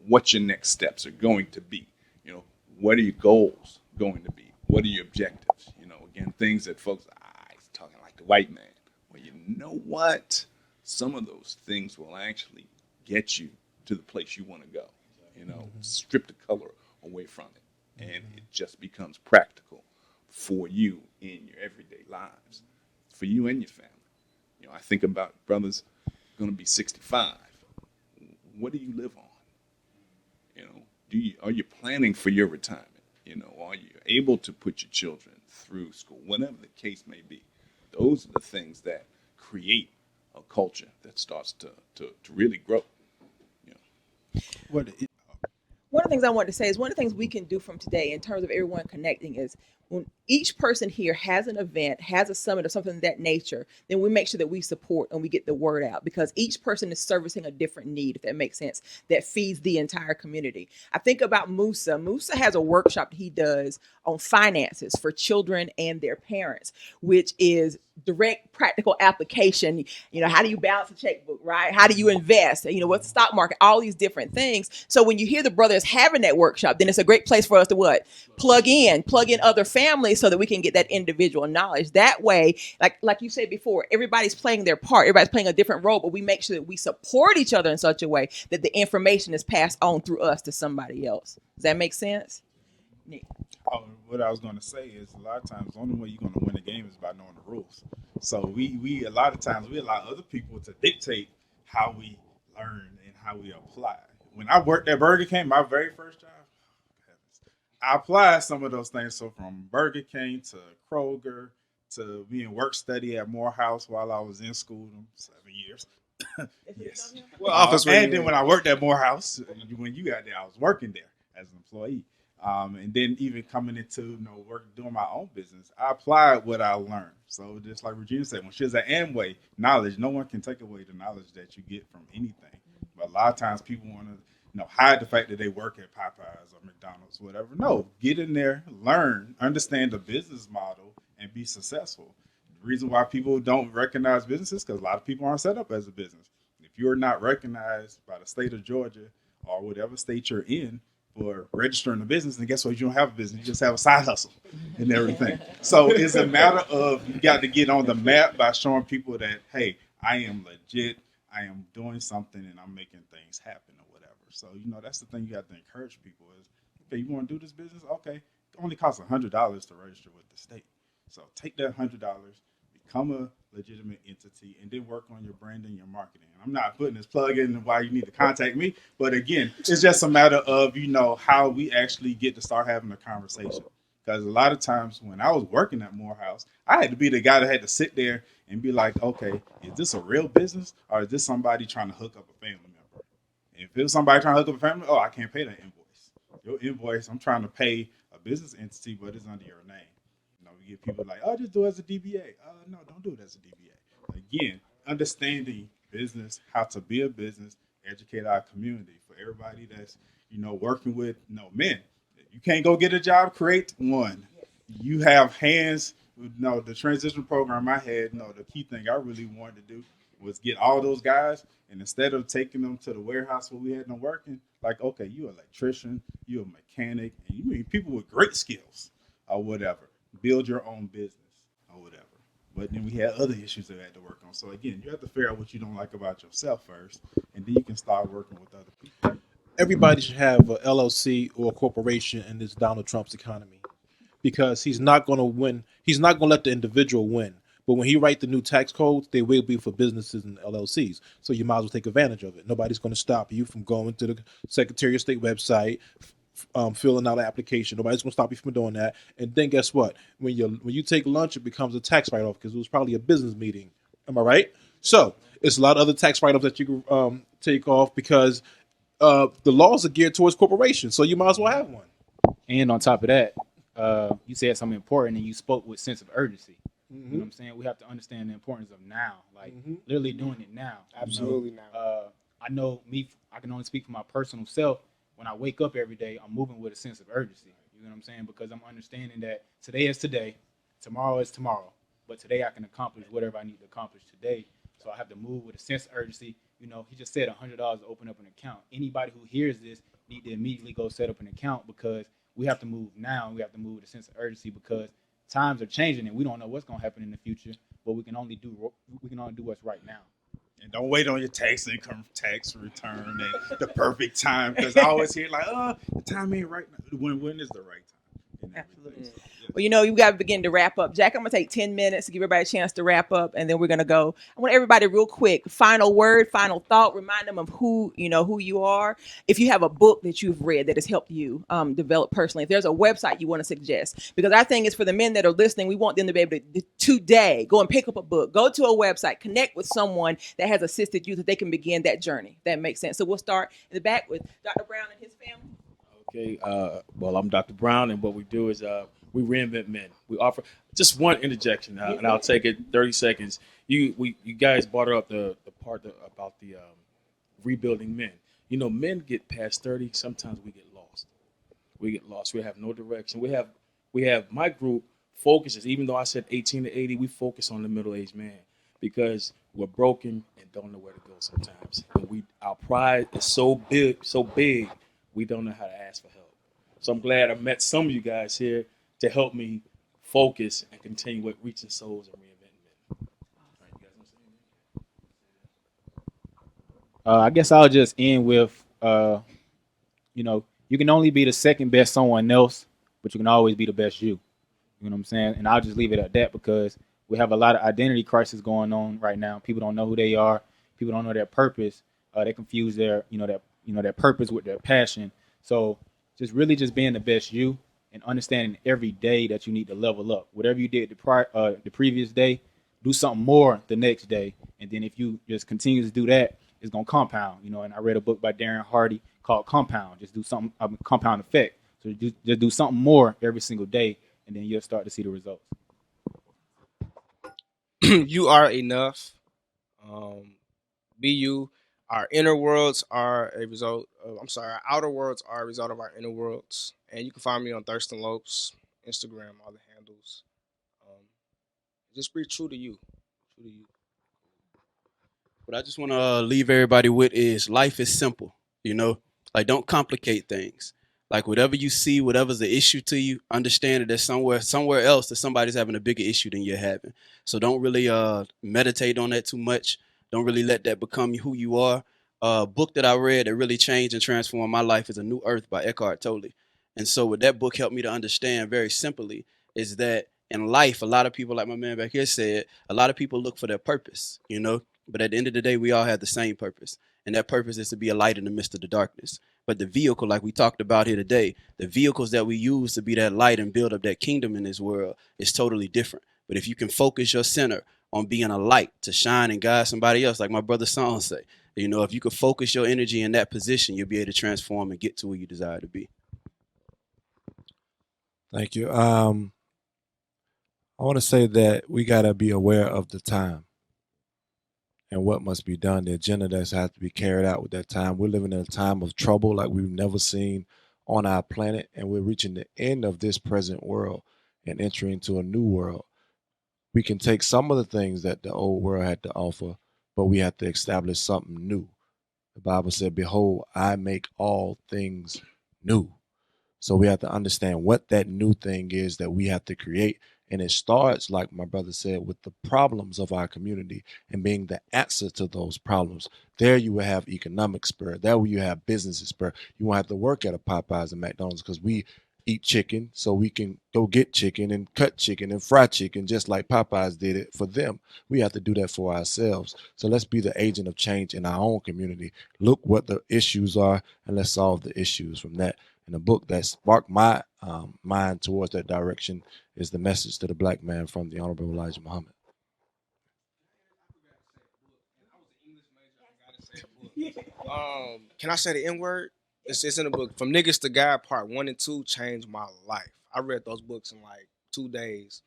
Speaker 8: What your next steps are going to be. What are your goals going to be? What are your objectives? Again, things that folks, he's talking like the white man. Well, you know what? Some of those things will actually get you to the place you want to go. Strip the color away from it. And it just becomes practical for you in your everyday lives, for you and your family. I think about brothers going to be 65. What do you live on? Are you planning for your retirement? Are you able to put your children through school, whatever the case may be? Those are the things that create a culture that starts to really grow.
Speaker 1: One of the things I wanted to say is one of the things we can do from today in terms of everyone connecting is when each person here has an event, has a summit or something of that nature, then we make sure that we support and we get the word out because each person is servicing a different need, if that makes sense, that feeds the entire community. I think about Musa. Musa has a workshop he does on finances for children and their parents, which is direct practical application. How do you balance a checkbook, right? How do you invest? What's the stock market? All these different things. So when you hear the brothers having that workshop, then it's a great place for us to what? Plug in other families so that we can get that individual knowledge. That way, like you said before, everybody's playing their part. Everybody's playing a different role, but we make sure that we support each other in such a way that the information is passed on through us to somebody else. Does that make sense? Nick.
Speaker 4: What I was going to say is a lot of times the only way you're going to win a game is by knowing the rules. So we a lot of times we allow other people to dictate how we learn and how we apply. When I worked at Burger King, my very first job, I applied some of those things. So from Burger King to Kroger to being work study at Morehouse while I was in school, 7 years. Yes. And then when I worked at Morehouse, when you got there, I was working there as an employee. And then even coming into work, doing my own business, I applied what I learned. So just like Regina said, when she was at Amway, knowledge, no one can take away the knowledge that you get from anything. But a lot of times people want to hide the fact that they work at Popeyes or McDonald's, whatever. No, get in there, learn, understand the business model, and be successful. The reason why people don't recognize businesses because a lot of people aren't set up as a business. If you're not recognized by the state of Georgia or whatever state you're in for registering a business, and guess what? You don't have a business. You just have a side hustle and everything. So it's a matter of you got to get on the map by showing people that, hey, I am legit. I am doing something and I'm making things happen or whatever. So, that's the thing you have to encourage people is, okay, you want to do this business? Okay. It only costs $100 to register with the state. So take that $100, become a legitimate entity, and then work on your branding, your marketing. And I'm not putting this plug in why you need to contact me, but again, it's just a matter of how we actually get to start having a conversation. Because a lot of times when I was working at Morehouse, I had to be the guy that had to sit there and be like, okay, is this a real business or is this somebody trying to hook up a family member? If it was somebody trying to hook up a family, I can't pay that invoice. Your invoice, I'm trying to pay a business entity, but it's under your name. We get people like, just do it as a DBA. No, don't do it as a DBA. Again, understanding business, how to be a business, educate our community. For everybody that's, working with, men, you can't go get a job, create one. You have hands. The transition program I had, the key thing I really wanted to do was get all those guys, and instead of taking them to the warehouse where we had them working, like, okay, you're an electrician, you're a mechanic, and you mean people with great skills or whatever. Build your own business or whatever. But then we had other issues that we had to work on. So again, you have to figure out what you don't like about yourself first, and then you can start working with other people.
Speaker 5: Everybody should have a LLC or a corporation in this Donald Trump's economy, because he's not going to win. He's not going to let the individual win. But when he write the new tax codes, they will be for businesses and LLCs. So you might as well take advantage of it. Nobody's going to stop you from going to the Secretary of State website, filling out an application. Nobody's going to stop you from doing that. And then guess what? When you take lunch, it becomes a tax write-off because it was probably a business meeting. Am I right? So it's a lot of other tax write-offs that you can take off because the laws are geared towards corporations. So you might as well have one.
Speaker 10: And on top of that, you said something important and you spoke with sense of urgency.
Speaker 5: Mm-hmm.
Speaker 10: You know what I'm saying? We have to understand the importance of now, like literally doing it now.
Speaker 6: Absolutely now.
Speaker 10: I know I can only speak for my personal self. When I wake up every day, I'm moving with a sense of urgency. You know what I'm saying? Because I'm understanding that today is today, tomorrow is tomorrow. But today I can accomplish whatever I need to accomplish today. So I have to move with a sense of urgency. He just said $100 to open up an account. Anybody who hears this need to immediately go set up an account because we have to move now. And we have to move with a sense of urgency because times are changing and we don't know what's going to happen in the future. But we can only do what's right now.
Speaker 4: And don't wait on your income tax return at the perfect time, because I always hear like, the time ain't right now. When is the right time?
Speaker 1: Absolutely. Well, you got to begin to wrap up. Jack, I'm going to take 10 minutes to give everybody a chance to wrap up, and then we're going to go. I want everybody real quick, final word, final thought, remind them of who you are. If you have a book that you've read that has helped you develop personally, if there's a website you want to suggest, because our thing is for the men that are listening, we want them to be able to today go and pick up a book, go to a website, connect with someone that has assisted you so they can begin that journey. That makes sense. So we'll start in the back with Dr. Brown and his family.
Speaker 11: Okay. Well, I'm Dr. Brown, and what we do is we reinvent men. We offer just one interjection, and I'll take it 30 seconds. You guys brought up the part about the rebuilding men. Men get past 30. Sometimes we get lost. We have no direction. We have my group focuses. Even though I said 18 to 80, we focus on the middle-aged man because we're broken and don't know where to go sometimes. And our pride is so big. We don't know how to ask for help. So I'm glad I met some of you guys here to help me focus and continue with reaching souls and reinventing men. All right, you guys want to say anything?
Speaker 10: I guess I'll just end with, you can only be the second best someone else, but you can always be the best you. You know what I'm saying? And I'll just leave it at that because we have a lot of identity crisis going on right now. People don't know who they are. People don't know their purpose. They confuse their purpose with their passion. So just being the best you and understanding every day that you need to level up. Whatever you did the previous day, do something more the next day. And then if you just continue to do that, it's going to compound. And I read a book by Darren Hardy called Compound. Just do something, compound effect. So just do something more every single day, and then you'll start to see the results.
Speaker 6: You are enough. Be you. Our inner worlds are a result of, our outer worlds are a result of our inner worlds. And you can find me on Thurston Lopes, Instagram, all the handles. Just be true to you. True to you.
Speaker 9: What I just want to leave everybody with is life is simple, like don't complicate things. Like whatever you see, whatever's the issue to you, understand that there's somewhere else that somebody's having a bigger issue than you're having. So don't really meditate on that too much. Don't really let that become who you are. A book that I read that really changed and transformed my life is A New Earth by Eckhart Tolle. And so what that book helped me to understand very simply is that in life, a lot of people, like my man back here said, a lot of people look for their purpose, you know. But at the end of the day, we all have the same purpose. And that purpose is to be a light in the midst of the darkness. But the vehicle, like we talked about here today, the vehicles that we use to be that light and build up that kingdom in this world is totally different. But if you can focus your center on being a light to shine and guide somebody else, like my brother Song say, you know, if you could focus your energy in that position, you'll be able to transform and get to where you desire to be.
Speaker 2: Thank you. I want to say that we got to be aware of the time and what must be done, the agenda that's has to be carried out with that time. We're living in a time of trouble like we've never seen on our planet, and we're reaching the end of this present world and entering into a new world. We can take some of the things that the old world had to offer, but we have to establish something new. The Bible said, "Behold, I make all things new." So we have to understand what that new thing is that we have to create. And it starts, like my brother said, with the problems of our community and being the answer to those problems. There you will have economic spur. There you have business spur. You won't have to work at a Popeyes and McDonald's because we eat chicken, so we can go get chicken and cut chicken and fry chicken just like Popeyes did it for them. We have to do that for ourselves. So let's be the agent of change in our own community. Look what the issues are and let's solve the issues from that. And the book that sparked my mind towards that direction is The Message to the Black Man from the Honorable Elijah Muhammad.
Speaker 6: Can I say the N word? It's in the book. From Niggas to God, part 1 and 2 changed my life. I read those books in like 2 days.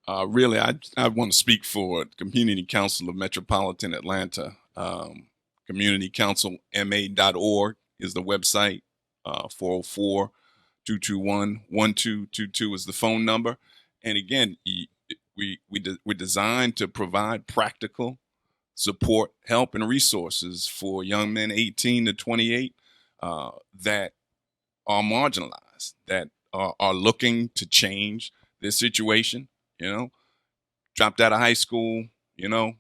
Speaker 8: Really, I want to speak for Community Council of Metropolitan Atlanta. CommunityCouncilMA.org is the website. 404-221-1222 is the phone number. And again, we're designed to provide practical support, help, and resources for young men 18 to 28 that are marginalized, that are looking to change their situation, you know, dropped out of high school, you know,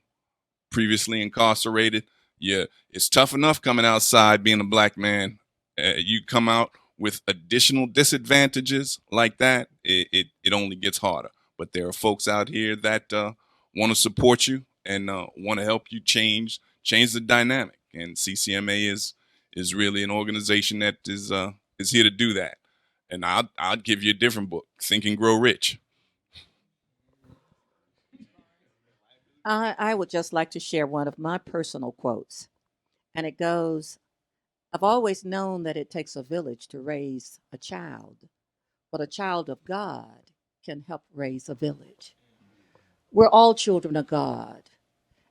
Speaker 8: previously incarcerated. Yeah, it's tough enough coming outside being a black man. You come out with additional disadvantages like that, it only gets harder. But there are folks out here that want to support you and want to help you change the dynamic. And CCMA is really an organization that is here to do that. And I'll give you a different book, Think and Grow Rich.
Speaker 7: I would just like to share one of my personal quotes. And it goes, I've always known that it takes a village to raise a child, but a child of God can help raise a village. We're all children of God.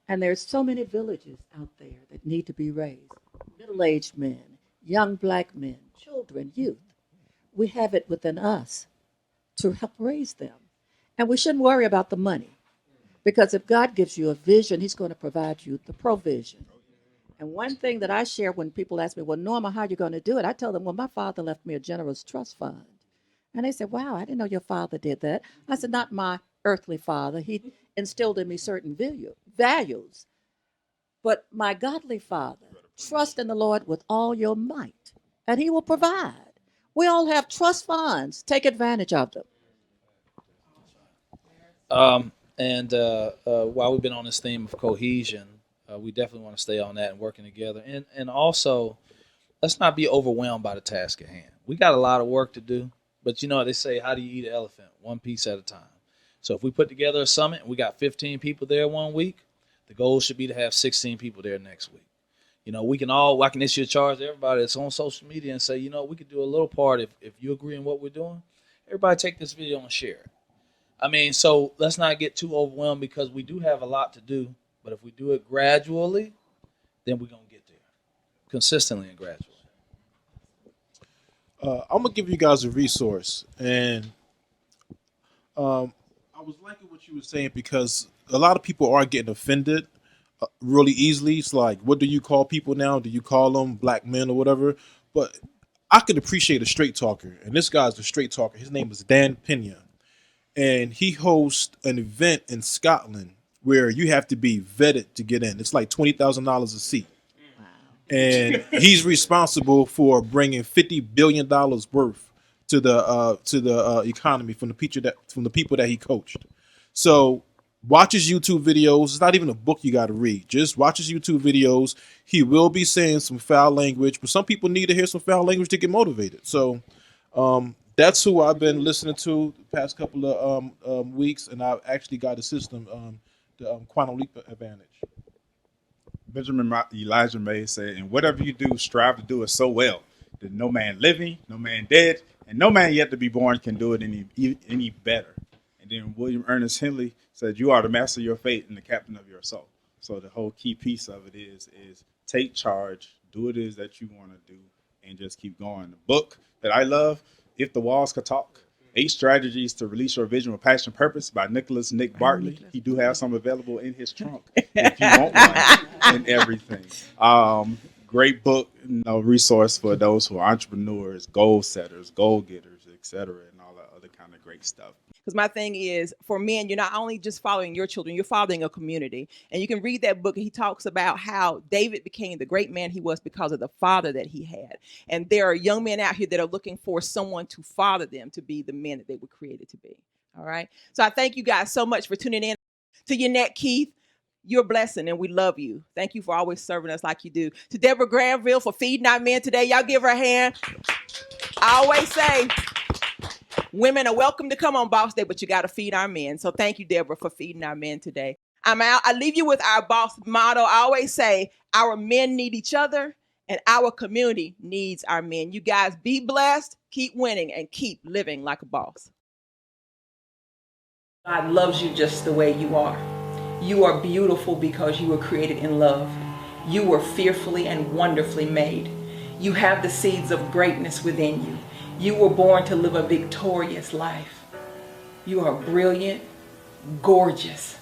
Speaker 7: And there's so many villages out there that need to be raised. Middle-aged men, young black men, children, youth. We have it within us to help raise them. And we shouldn't worry about the money. Because if God gives you a vision, he's going to provide you the provision. And one thing that I share when people ask me, well, Norma, how are you going to do it? I tell them, well, my father left me a generous trust fund. And they said, wow, I didn't know your father did that. I said, not my earthly father. He instilled in me certain values. But my godly father, trust in the Lord with all your might, and he will provide. We all have trust funds. Take advantage of them.
Speaker 3: And while we've been on this theme of cohesion, we definitely want to stay on that and working together. And also, let's not be overwhelmed by the task at hand. We got a lot of work to do, but you know what they say, how do you eat an elephant? One piece at a time. So if we put together a summit and we got 15 people there one week, the goal should be to have 16 people there next week. You know, I can issue a charge to everybody that's on social media and say, you know, we could do a little part if you agree on what we're doing. Everybody take this video and share it. I mean, so let's not get too overwhelmed because we do have a lot to do. But if we do it gradually, then we're going to get there. Consistently and gradually.
Speaker 5: I'm gonna give you guys a resource, and I was liking what you were saying because a lot of people are getting offended really easily. It's like, what do you call people now? Do you call them black men or whatever? But I could appreciate a straight talker, and this guy's a straight talker. His name is Dan Pena, and he hosts an event in Scotland where you have to be vetted to get in. It's like $20,000 a seat, and he's responsible for bringing $50 billion worth to the economy from the people that he coached. So watch his YouTube videos. It's not even a book you got to read. Just watch his YouTube videos. He will be saying some foul language, but some people need to hear some foul language to get motivated. So that's who I've been listening to the past couple of weeks, and I've actually got a system, the Quantum Leap Advantage.
Speaker 4: Benjamin Elijah May said, and whatever you do, strive to do it so well that no man living, no man dead, and no man yet to be born can do it any better. And then William Ernest Henley said, you are the master of your fate and the captain of your soul. So the whole key piece of it is take charge, do what it is that you want to do, and just keep going. The book that I love, If the Walls Could Talk, 8 Strategies to Release Your Vision with Passion and Purpose by Nick Bartley. He do have some available in his trunk if you want one and everything. Great book, resource for those who are entrepreneurs, goal setters, goal getters, etc., and all that other kind of great stuff.
Speaker 1: Because my thing is, for men, you're not only just following your children, you're following a community. And you can read that book, and he talks about how David became the great man he was because of the father that he had. And there are young men out here that are looking for someone to father them to be the men that they were created to be. All right? So I thank you guys so much for tuning in. To Yannette Keith, you're a blessing, and we love you. Thank you for always serving us like you do. To Deborah Granville for feeding our men today. Y'all give her a hand. I always say, women are welcome to come on Boss Day, but you got to feed our men. So thank you, Deborah, for feeding our men today. I'm out. I leave you with our boss motto. I always say our men need each other and our community needs our men. You guys be blessed, keep winning, and keep living like a boss. God loves you just the way you are. You are beautiful because you were created in love. You were fearfully and wonderfully made. You have the seeds of greatness within you. You were born to live a victorious life. You are brilliant, gorgeous,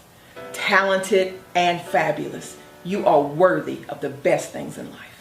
Speaker 1: talented, and fabulous. You are worthy of the best things in life.